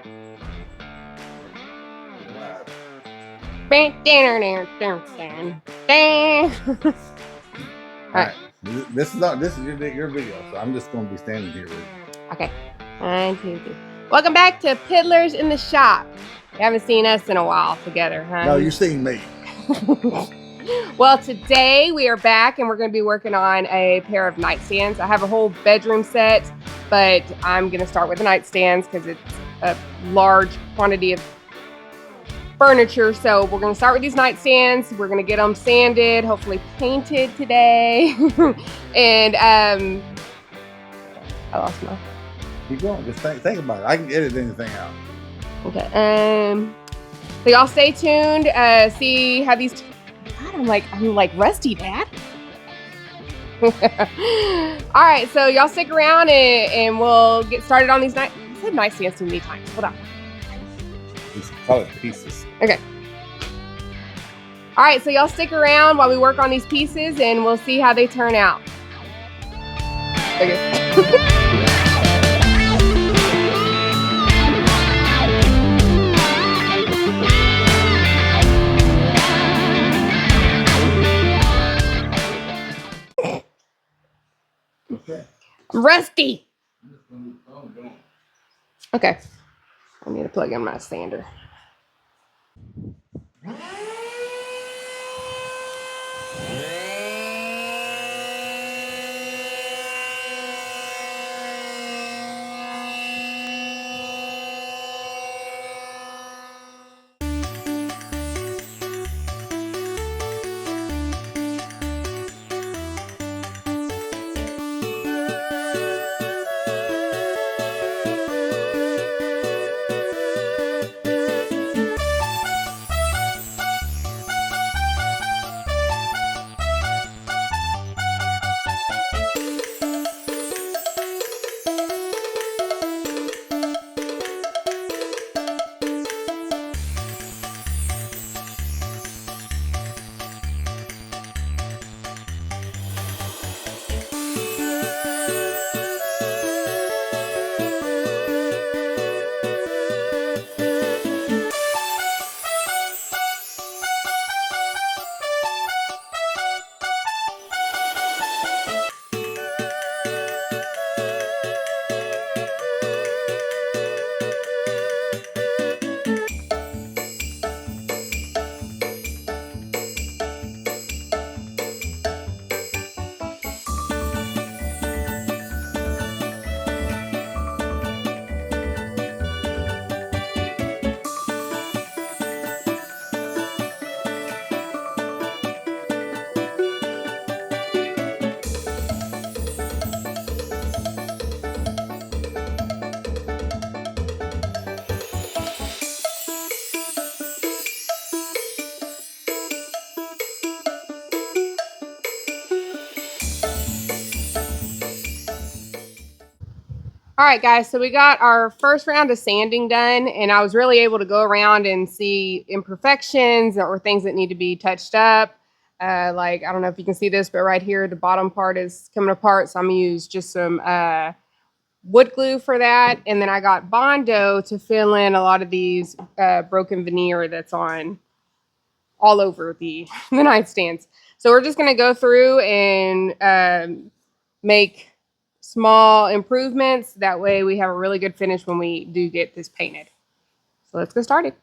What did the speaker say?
All All right. right. This is your video, so I'm just going to be standing here with you. Okay. 1, 2, 3. Welcome back to Piddlers in the Shop. You haven't seen us in a while together, huh? No, you've seen me. Well, today we are back and we're going to be working on a pair of nightstands. I have a whole bedroom set, but I'm going to start with the nightstands because it's a large quantity of furniture. So we're going to start with these nightstands. We're going to get them sanded, hopefully painted today. And I lost my... Keep going. Just think about it. I can edit anything out. Okay. So y'all stay tuned. See how these... God, I'm like rusty, Dad. All right, so y'all stick around and we'll get started on these I said nightstands too many times. Hold on. Just call it pieces. Okay. All right, so y'all stick around while we work on these pieces and we'll see how they turn out. Okay. Okay. Rusty. Okay. I need to plug in my sander. All right, guys, so we got our first round of sanding done, and I was really able to go around and see imperfections or things that need to be touched up. Like, I don't know if you can see this, but right here, the bottom part is coming apart, so I'm going to use just some wood glue for that. And then I got Bondo to fill in a lot of these broken veneer that's on all over the nightstands. So we're just going to go through and make small improvements. That way we have a really good finish when we do get this painted. So let's get started.